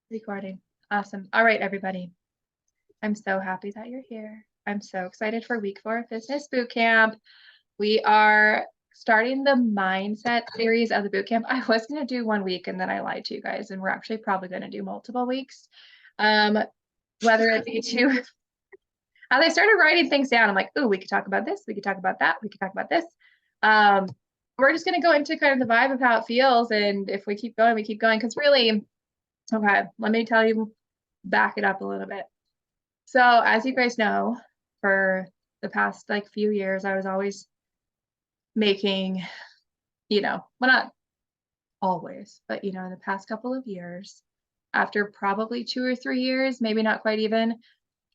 Recording. Awesome. All right, everybody. I'm so happy that you're here. I'm so excited for week 4 of Business Boot Camp. We are starting the mindset series of the boot camp. I was going to do 1 week and then I lied to you guys, and we're actually probably going to do multiple weeks. Whether it be to, as I started writing things down, I'm like, ooh, we could talk about this, we could talk about that, we could talk about this. We're just going to go into kind of the vibe of how it feels. And if we keep going, we keep going. Because really, okay, let me tell you, back it up a little bit. So as you guys know, for the past like few years, I was always making, well, not always, but in the past couple of years, after probably 2 or 3 years, maybe not quite even,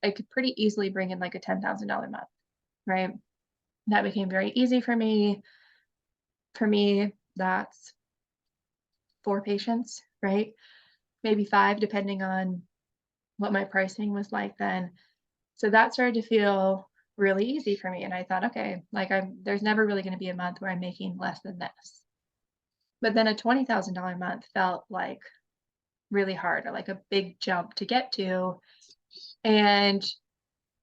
I could pretty easily bring in like a $10,000 month, right? That became very easy for me. For me, that's 4 patients, right? Maybe 5, depending on what my pricing was like then. So that started to feel really easy for me. And I thought, okay, like there's never really going to be a month where I'm making less than this. But then a $20,000 month felt like really hard, or like a big jump to get to. And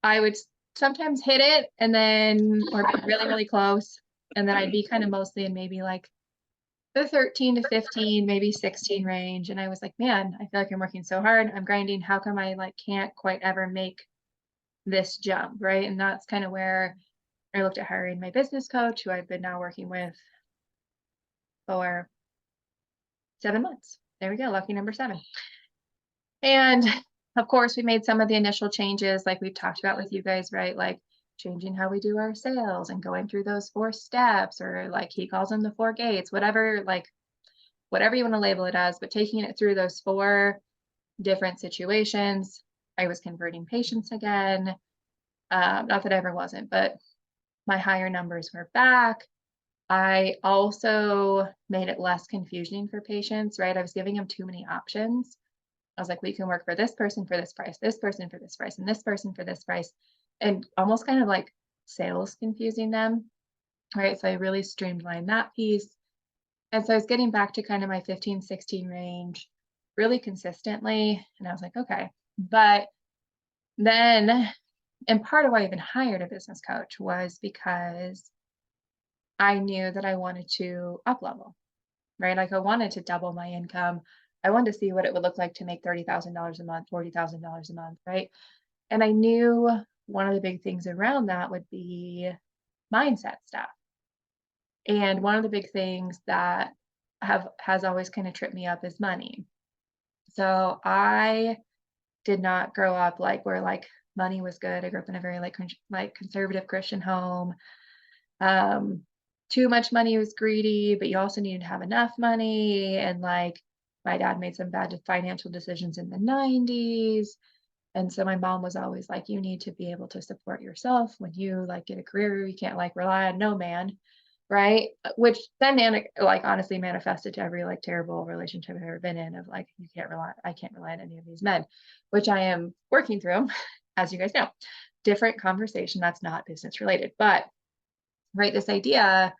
I would sometimes hit it and then, or be really, really close. And then I'd be kind of mostly in maybe like the 13 to 15, maybe 16 range. And I was like, man, I feel like I'm working so hard. I'm grinding. How come I like can't quite ever make this jump, right? And that's kind of where I looked at hiring my business coach, who I've been now working with for 7 months. There we go, lucky number 7. And of course, we made some of the initial changes like we've talked about with you guys, right? Like changing how we do our sales and going through those 4 steps, or like he calls them the 4 gates, whatever, like whatever you want to label it as, but taking it through those 4 different situations. I was converting patients again. Not that I ever wasn't, but my higher numbers were back. I also made it less confusing for patients, right? I was giving them too many options. I was like, we can work for this person for this price, this person for this price, and this person for this price, and almost kind of like sales confusing them, right? So I really streamlined that piece. And so I was getting back to kind of my 15, 16 range really consistently. And I was like, okay. But then, and part of why I even hired a business coach was because I knew that I wanted to up level, right? Like I wanted to double my income. I wanted to see what it would look like to make $30,000 a month, $40,000 a month, right? And I knew one of the big things around that would be mindset stuff. And one of the big things that has always kind of tripped me up is money. So I did not grow up like where like money was good. I grew up in a very like conservative Christian home. Um, Too much money was greedy, but you also needed to have enough money. And like my dad made some bad financial decisions in the 90s. And so my mom was always like, you need to be able to support yourself when you like get a career. You can't like rely on no man. Right. Which then like honestly manifested to every like terrible relationship I've ever been in, of like, I can't rely on any of these men, which I am working through, as you guys know. Different conversation that's not business related. But right, this idea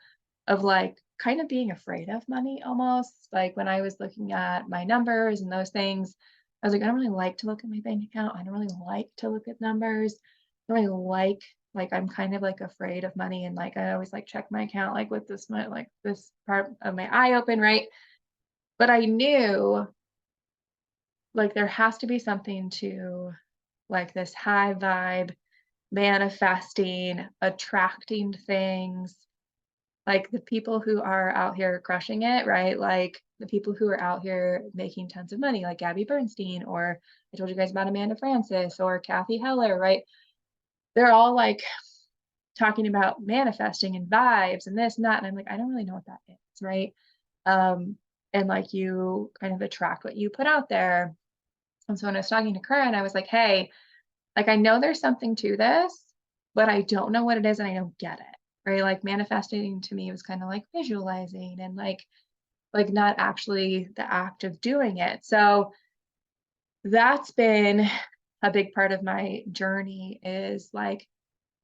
of like kind of being afraid of money almost. Like when I was looking at my numbers and those things, I was like, I don't really like to look at my bank account. I don't really like to look at numbers. I don't really like I'm kind of like afraid of money. And like I always like check my account like with this part of my eye open, right? But I knew like there has to be something to like this high vibe, manifesting, attracting things, like the people who are out here crushing it, right? Like the people who are out here making tons of money, like Gabby Bernstein, or I told you guys about Amanda Francis or Kathy Heller, right? They're all like talking about manifesting and vibes and this and that. And I'm like, I don't really know what that is, right? And like you kind of attract what you put out there. And so when I was talking to Karen, I was like, hey, like I know there's something to this, but I don't know what it is and I don't get it. Right. Like manifesting to me was kind of like visualizing and like not actually the act of doing it. So that's been a big part of my journey, is like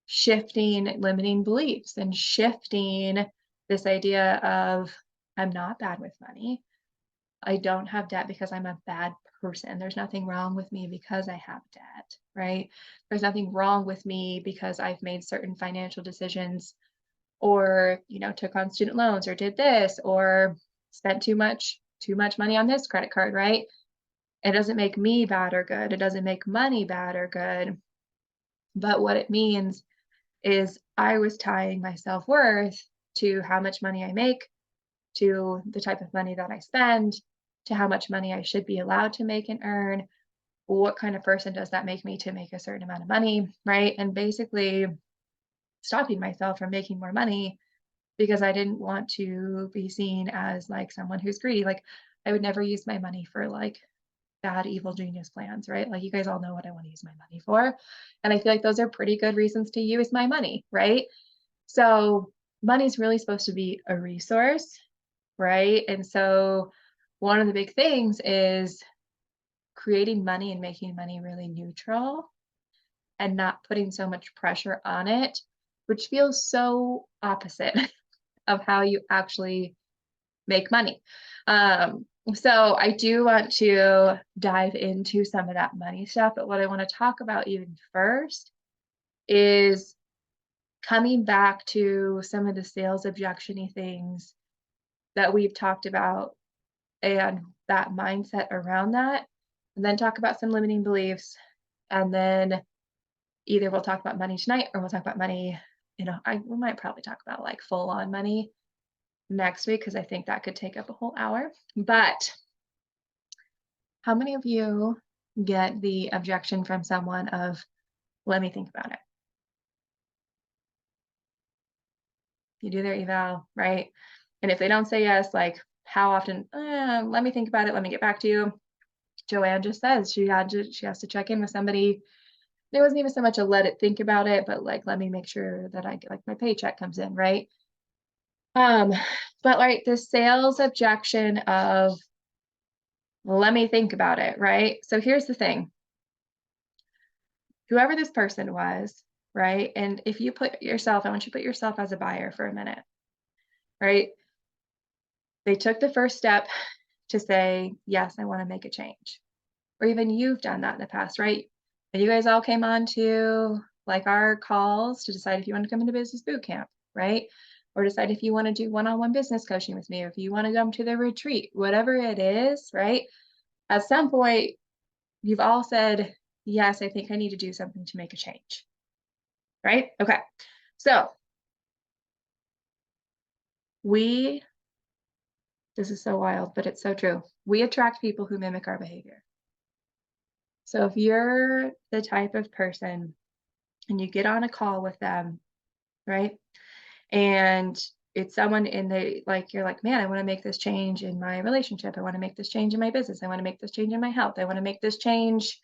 shifting limiting beliefs and shifting this idea of I'm not bad with money. I don't have debt because I'm a bad person. There's nothing wrong with me because I have debt, right? There's nothing wrong with me because I've made certain financial decisions or, took on student loans or did this or spent too much money on this credit card, right? It doesn't make me bad or good. It doesn't make money bad or good. But what it means is I was tying my self-worth to how much money I make, to the type of money that I spend, to how much money I should be allowed to make and earn. What kind of person does that make me to make a certain amount of money, right? And basically stopping myself from making more money because I didn't want to be seen as like someone who's greedy. Like I would never use my money for like bad, evil genius plans, right? Like you guys all know what I want to use my money for. And I feel like those are pretty good reasons to use my money, right? So money's really supposed to be a resource, right? And so one of the big things is creating money and making money really neutral and not putting so much pressure on it, which feels so opposite of how you actually make money. So I do want to dive into some of that money stuff, but what I want to talk about even first is coming back to some of the sales objection-y things that we've talked about and that mindset around that, and then talk about some limiting beliefs, and then either we'll talk about money tonight or we'll talk about money, we might probably talk about like full on money next week because I think that could take up a whole hour. But how many of you get the objection from someone of, let me think about it? You do their eval, right? And if they don't say yes, like how often, let me think about it, let me get back to you. Joanne just says she has to check in with somebody. It wasn't even so much a let it think about it, but like let me make sure that I get like my paycheck comes in, right? But like the sales objection of let me think about it, right? So here's the thing. Whoever this person was, right? And if you put yourself, I want you to put yourself as a buyer for a minute, right? They took the first step to say, yes, I want to make a change. Or even you've done that in the past, right? And you guys all came on to like our calls to decide if you want to come into business boot camp, right? Or decide if you want to do one-on-one business coaching with me, or if you want to come to the retreat, whatever it is, right? At some point, you've all said, yes, I think I need to do something to make a change, right? Okay. So this is so wild, but it's so true. We attract people who mimic our behavior. So if you're the type of person and you get on a call with them, right? And it's someone in the like you're like, man, I want to make this change in my relationship. I want to make this change in my business. I want to make this change in my health. I want to make this change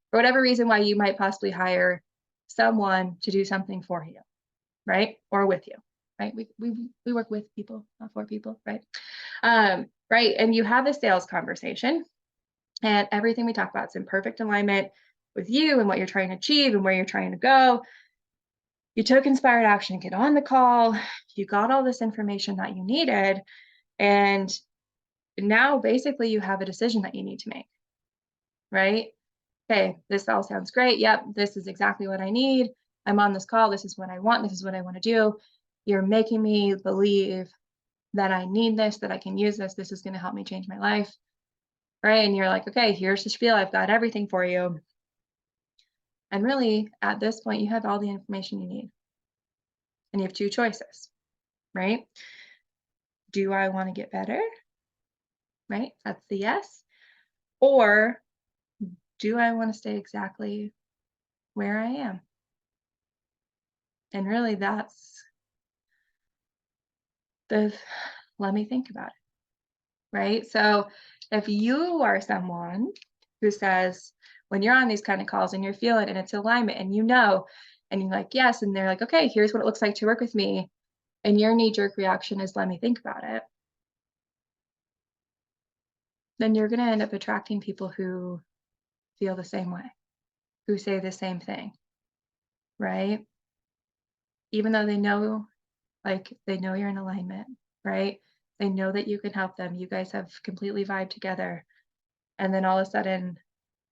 for whatever reason why you might possibly hire someone to do something for you, right? Or with you, right? We work with people, not for people, right? Right. And you have a sales conversation and everything we talk about is in perfect alignment with you and what you're trying to achieve and where you're trying to go. You took inspired action to get on the call. You got all this information that you needed. And now basically you have a decision that you need to make, right? Okay, this all sounds great. Yep, this is exactly what I need. I'm on this call. This is what I want. This is what I want to do. You're making me believe that I need this, that I can use this. This is going to help me change my life, right? And you're like, okay, here's the spiel. I've got everything for you. And really, at this point, you have all the information you need. And you have two choices, right? Do I want to get better? Right? That's the yes. Or do I want to stay exactly where I am? And really, that's let me think about it, right? So if you are someone who says, when you're on these kind of calls and you're feeling and it's alignment and and you're like, yes, and they're like, okay, here's what it looks like to work with me. And your knee-jerk reaction is, let me think about it. Then you're going to end up attracting people who feel the same way, who say the same thing, right? Even though they know you're in alignment, right? They know that you can help them. You guys have completely vibed together. And then all of a sudden,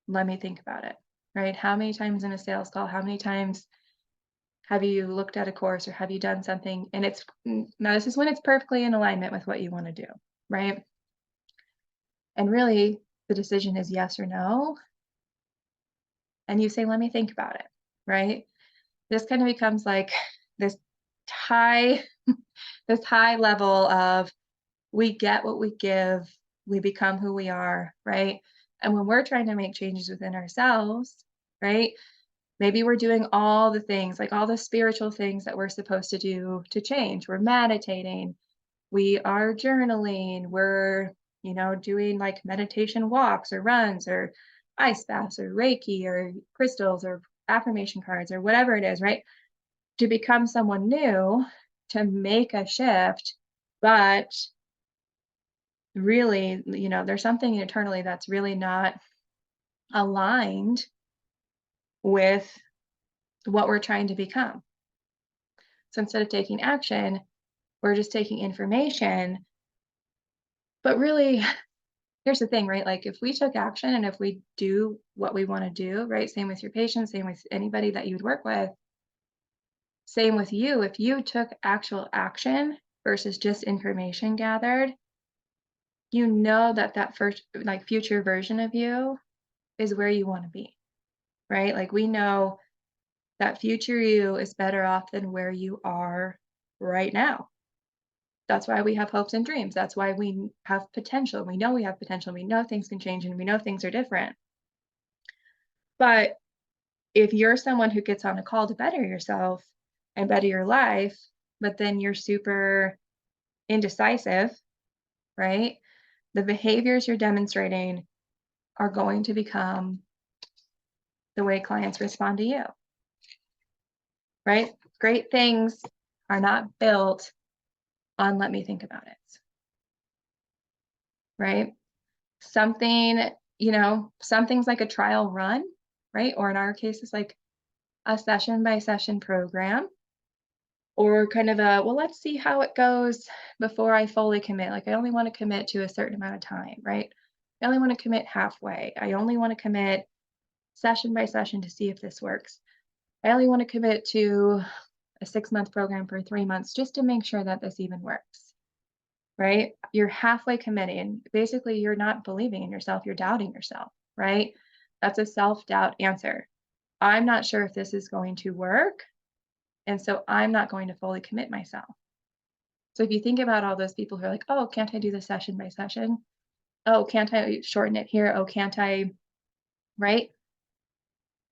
let me think about it, right? How many times in a sales call, how many times have you looked at a course or have you done something? And it's now this is when it's perfectly in alignment with what you want to do, right? And really, the decision is yes or no. And you say, let me think about it, right? This kind of becomes like this high, this high level of we get what we give, we become who we are, right? And when we're trying to make changes within ourselves, right? Maybe we're doing all the things, like all the spiritual things that we're supposed to do to change. We're meditating, we are journaling, we're, doing like meditation walks or runs or ice baths or Reiki or crystals or affirmation cards or whatever it is, right? To become someone new, to make a shift, but really, there's something internally that's really not aligned with what we're trying to become. So instead of taking action, we're just taking information. But really, here's the thing, right? Like if we took action and if we do what we want to do, right? Same with your patients, same with anybody that you'd work with, same with you. If you took actual action versus just information gathered, you know that first, like future version of you is where you want to be, right? Like we know that future you is better off than where you are right now. That's why we have hopes and dreams. That's why we have potential. We know we have potential. We know things can change and we know things are different. But if you're someone who gets on a call to better yourself and better your life, but then you're super indecisive, right? The behaviors you're demonstrating are going to become the way clients respond to you, right? Great things are not built on let me think about it, right? Something, something's like a trial run, right? Or in our case, it's like a session by session program or kind of well, let's see how it goes before I fully commit. Like I only want to commit to a certain amount of time, right? I only want to commit halfway. I only want to commit session by session to see if this works. I only want to commit to a 6-month program for 3 months just to make sure that this even works, right? You're halfway committing. Basically, you're not believing in yourself, you're doubting yourself, right? That's a self-doubt answer. I'm not sure if this is going to work, and so I'm not going to fully commit myself. So if you think about all those people who are like, oh, can't I do this session by session? Oh, can't I shorten it here? Oh, can't I, right?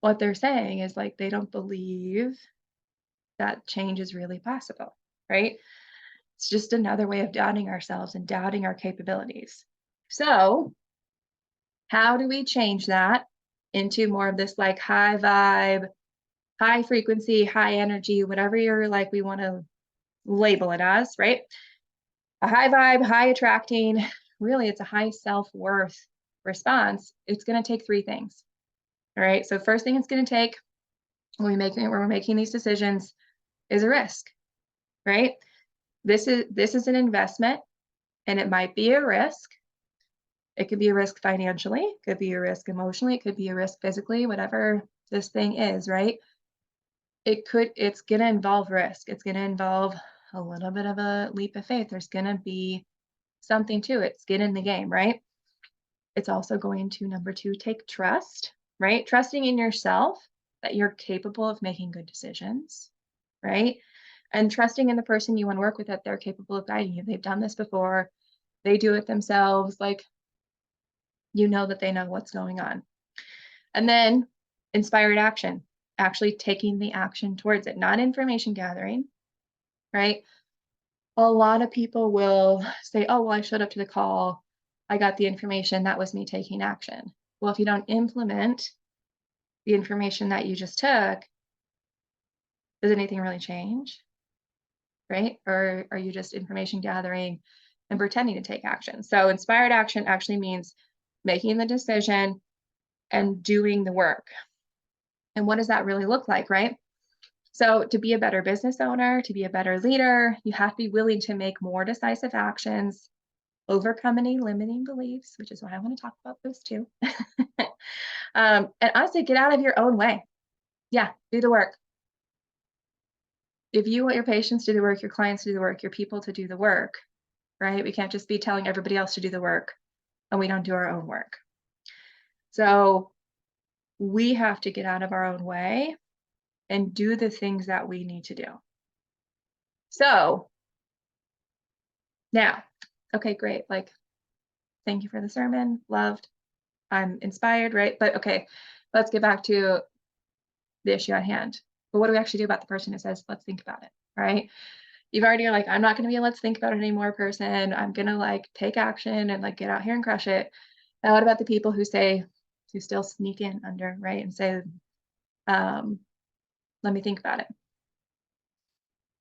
What they're saying is like they don't believe that change is really possible, right? It's just another way of doubting ourselves and doubting our capabilities. So how do we change that into more of this like high vibe, high frequency, high energy, whatever you're like, we want to label it as, right? A high vibe, high attracting, really it's a high self-worth response. It's going to take 3 things. All right. So first thing it's going to take when we're making these decisions is a risk, right? This is an investment and it might be a risk. It could be a risk financially, it could be a risk emotionally, it could be a risk physically, whatever this thing is, right? It's going to involve risk. It's going to involve a little bit of a leap of faith. There's going to be something to it. Skin in the game, right? It's also going to, number 2, take trust, right? Trusting in yourself that you're capable of making good decisions, right? And trusting in the person you want to work with that they're capable of guiding you. They've done this before. They do it themselves. Like, that they know what's going on. And then inspired action, actually taking the action towards it, not information gathering, right? A lot of people will say, oh, well, I showed up to the call. I got the information. That was me taking action. Well, if you don't implement the information that you just took, does anything really change? Right? Or are you just information gathering and pretending to take action? So inspired action actually means making the decision and doing the work. And what does that really look like, right? So to be a better business owner, to be a better leader, you have to be willing to make more decisive actions, overcome any limiting beliefs, which is why I want to talk about those too. And honestly, get out of your own way. Yeah, do the work. If you want your patients to do the work, your clients to do the work, your people to do the work, right? We can't just be telling everybody else to do the work and we don't do our own work. So we have to get out of our own way and do the things that we need to do. So now, okay, great. Like, thank you for the sermon. Loved. I'm inspired, right? But okay, let's get back to the issue at hand. But what do we actually do about the person who says, let's think about it, right? You've already like, I'm not going to be a let's think about it anymore person. I'm going to like take action and like get out here and crush it. Now, what about the people who say, who still sneak in under, right? And say, let me think about it.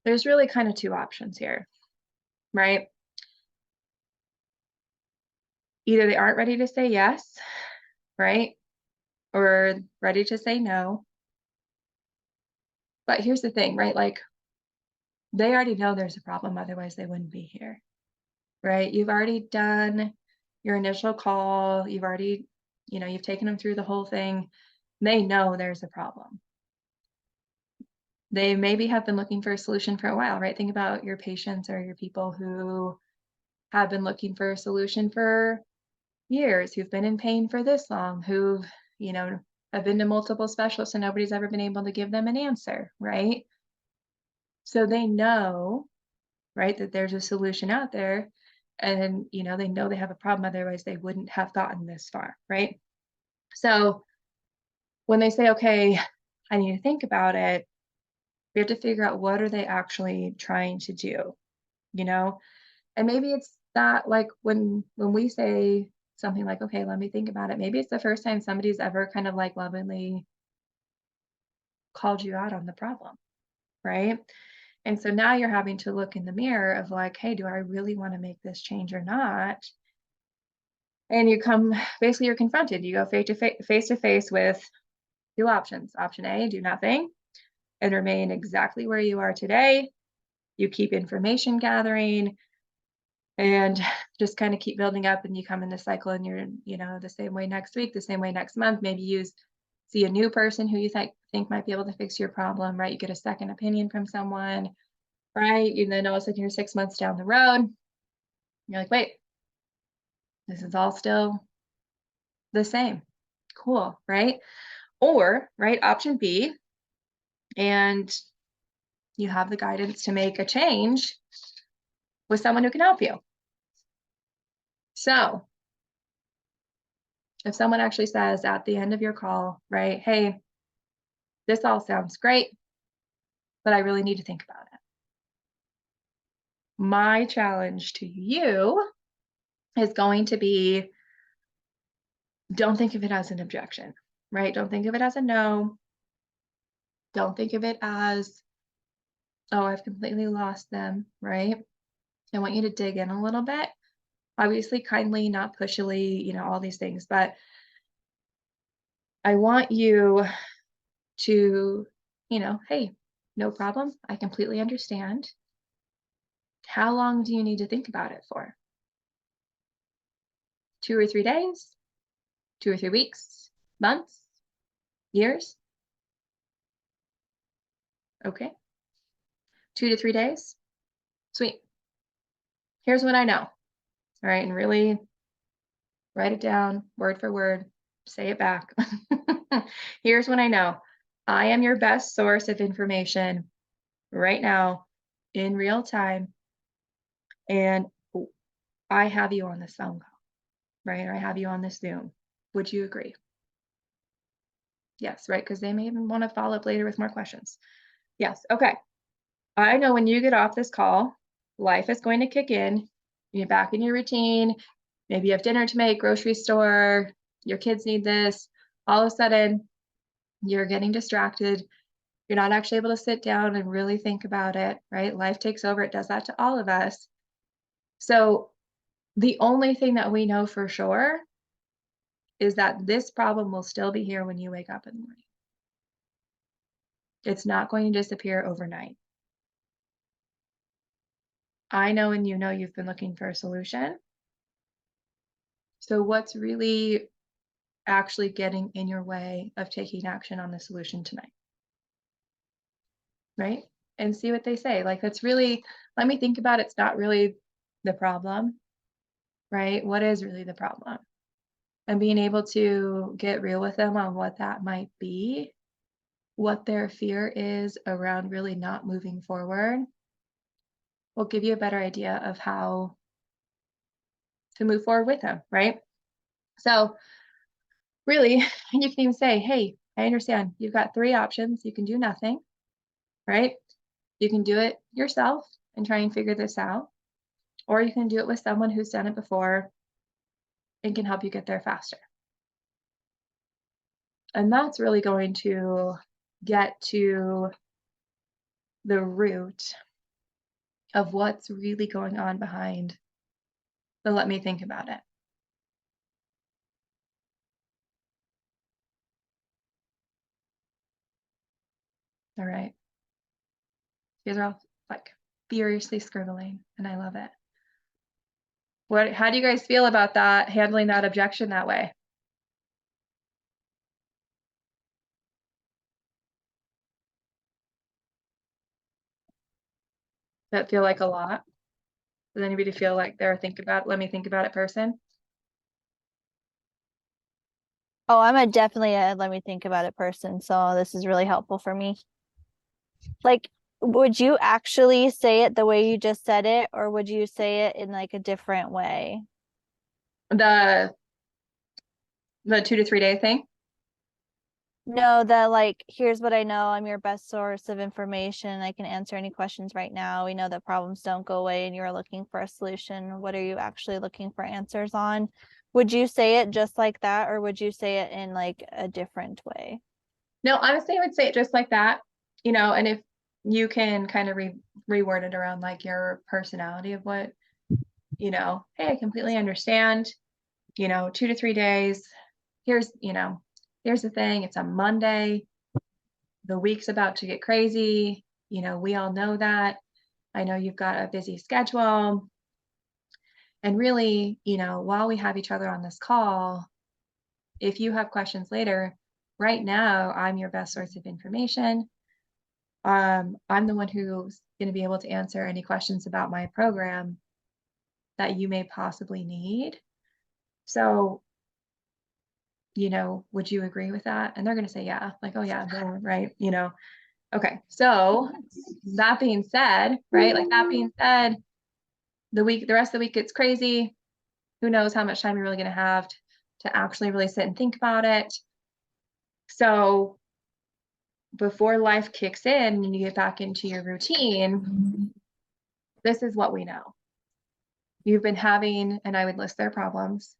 There's really kind of two options here, right? Either they aren't ready to say yes, right? Or ready to say no. But here's the thing, right? Like, they already know there's a problem, otherwise they wouldn't be here, right? You've already done your initial call. You've already, you've taken them through the whole thing. They know there's a problem. They maybe have been looking for a solution for a while, right? Think about your patients or your people who have been looking for a solution for years, who've been in pain for this long, who've, have been to multiple specialists and nobody's ever been able to give them an answer, right? So they know, right, that there's a solution out there and, they know they have a problem, otherwise they wouldn't have gotten this far, right? So when they say, okay, I need to think about it, we have to figure out what are they actually trying to do, And maybe it's that like when we say something like, okay, let me think about it, maybe it's the first time somebody's ever kind of like lovingly called you out on the problem, right? And so now you're having to look in the mirror of like, hey, do I really want to make this change or not? And you come, basically you're confronted. You go face to face with two options. Option A, do nothing and remain exactly where you are today. You keep information gathering and just kind of keep building up, and you come in the cycle and you're, the same way next week, the same way next month. Maybe you see a new person who you think might be able to fix your problem, right? You get a second opinion from someone, right? And then all of a sudden you're 6 months down the road. You're like, wait, this is all still the same. Cool, right? Or, right, option B, and you have the guidance to make a change with someone who can help you. So if someone actually says at the end of your call, right, hey, this all sounds great, but I really need to think about it. My challenge to you is going to be, don't think of it as an objection, right? Don't think of it as a no. Don't think of it as, oh, I've completely lost them, right? I want you to dig in a little bit. Obviously, kindly, not pushily, all these things, but I want you to, hey, no problem. I completely understand. How long do you need to think about it for? 2 or 3 days? 2 or 3 weeks? Months? Years? Okay. 2 to 3 days? Sweet. Here's what I know. All right. And really write it down word for word, say it back. Here's what I know. I am your best source of information right now in real time. And I have you on this phone call, right? Or I have you on this Zoom. Would you agree? Yes, right? Because they may even want to follow up later with more questions. Yes. Okay. I know when you get off this call, life is going to kick in. You're back in your routine. Maybe you have dinner to make, grocery store, your kids need this. All of a sudden, you're getting distracted. You're not actually able to sit down and really think about it, right? Life takes over. It does that to all of us. So the only thing that we know for sure is that this problem will still be here when you wake up in the morning. It's not going to disappear overnight. I know and you know you've been looking for a solution. So what's really actually getting in your way of taking action on the solution tonight? Right? And see what they say. Like, that's really, let me think about it's not really the problem, right? What is really the problem? And being able to get real with them on what that might be, what their fear is around really not moving forward, will give you a better idea of how to move forward with them, right? So, really, you can even say, hey, I understand you've got three options. You can do nothing, right? You can do it yourself and try and figure this out, or you can do it with someone who's done it before and can help you get there faster. And that's really going to get to the root of what's really going on behind the let me think about it. All right. You guys are all like furiously scribbling, and I love it. How do you guys feel about that, handling that objection that way? That feel like a lot? Does anybody feel like they're let me think about it person? Oh, I'm a definitely a let me think about it person, so this is really helpful for me. Like, would you actually say it the way you just said it, or would you say it in like a different way? The 2 to 3 day thing? No, that like, here's what I know. I'm your best source of information. I can answer any questions right now. We know that problems don't go away and you're looking for a solution. What are you actually looking for answers on? Would you say it just like that, or would you say it in like a different way? No, honestly, I would say it just like that, and if you can kind of reword it around like your personality of what, hey, I completely understand, 2 to 3 days. Here's, here's the thing, it's a Monday, the week's about to get crazy, we all know that. I know you've got a busy schedule. And really, while we have each other on this call, if you have questions later, right now, I'm your best source of information. I'm the one who's going to be able to answer any questions about my program that you may possibly need. So, would you agree with that? And they're going to say, yeah, like, oh, yeah, right. Okay. So, that being said, right, like that being said, the rest of the week gets crazy. Who knows how much time you're really going to have to actually really sit and think about it. So, before life kicks in and you get back into your routine, this is what we know. You've been having, and I would list their problems,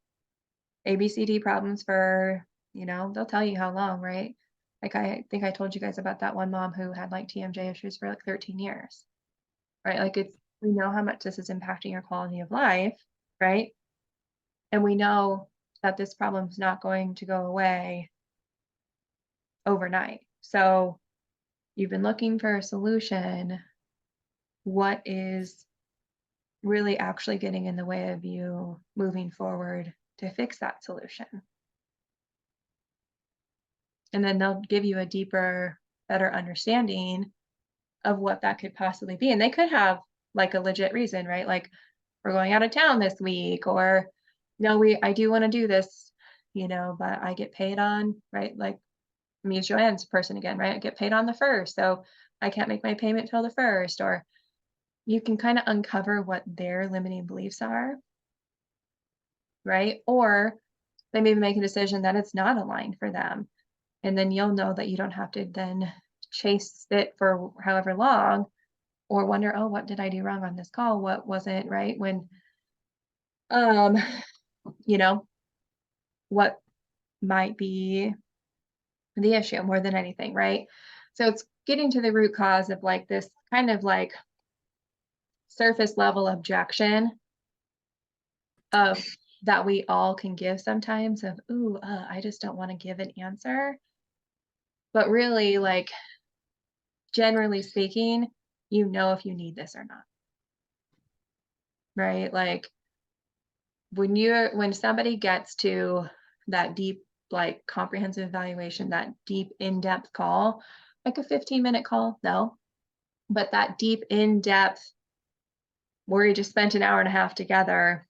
ABCD problems for, they'll tell you how long, right? Like I think I told you guys about that one mom who had like TMJ issues for like 13 years, right? Like we know how much this is impacting your quality of life, right? And we know that this problem is not going to go away overnight. So you've been looking for a solution. What is really actually getting in the way of you moving forward to fix that solution? And then they'll give you a deeper, better understanding of what that could possibly be. And they could have like a legit reason, right? Like, we're going out of town this week, or no, I do want to do this, but I get paid on, right? Like, let me use Joanne's person again, right? I get paid on the first, so I can't make my payment till the first. Or you can kind of uncover what their limiting beliefs are, right? Or they maybe make a decision that it's not aligned for them. And then you'll know that you don't have to then chase it for however long or wonder, oh, what did I do wrong on this call? What wasn't right? When, um, you know, what might be the issue more than anything, right? So it's getting to the root cause of like this kind of like surface level objection of that we all can give sometimes of, ooh, I just don't want to give an answer. But really, like, generally speaking, you know if you need this or not. Right? Like when somebody gets to that deep, like comprehensive evaluation, that deep in-depth call, like a 15-minute call, no. But that deep in-depth where you just spent an hour and a half together,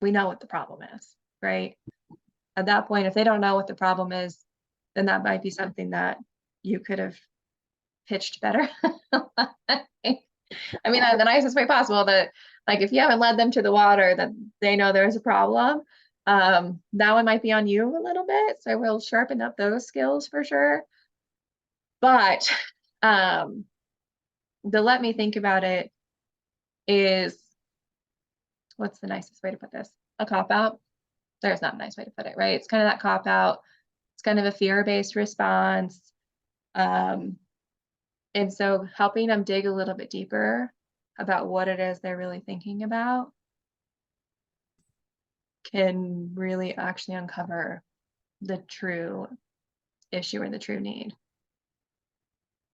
we know what the problem is, right? At that point, if they don't know what the problem is, then that might be something that you could have pitched better. I mean, in the nicest way possible, that like if you haven't led them to the water, that they know there's a problem. That one might be on you a little bit. So we'll sharpen up those skills for sure. But the let me think about it is, what's the nicest way to put this? A cop out. There's not a nice way to put it, right? It's kind of that cop out. It's kind of a fear-based response. And so helping them dig a little bit deeper about what it is they're really thinking about can really actually uncover the true issue or the true need.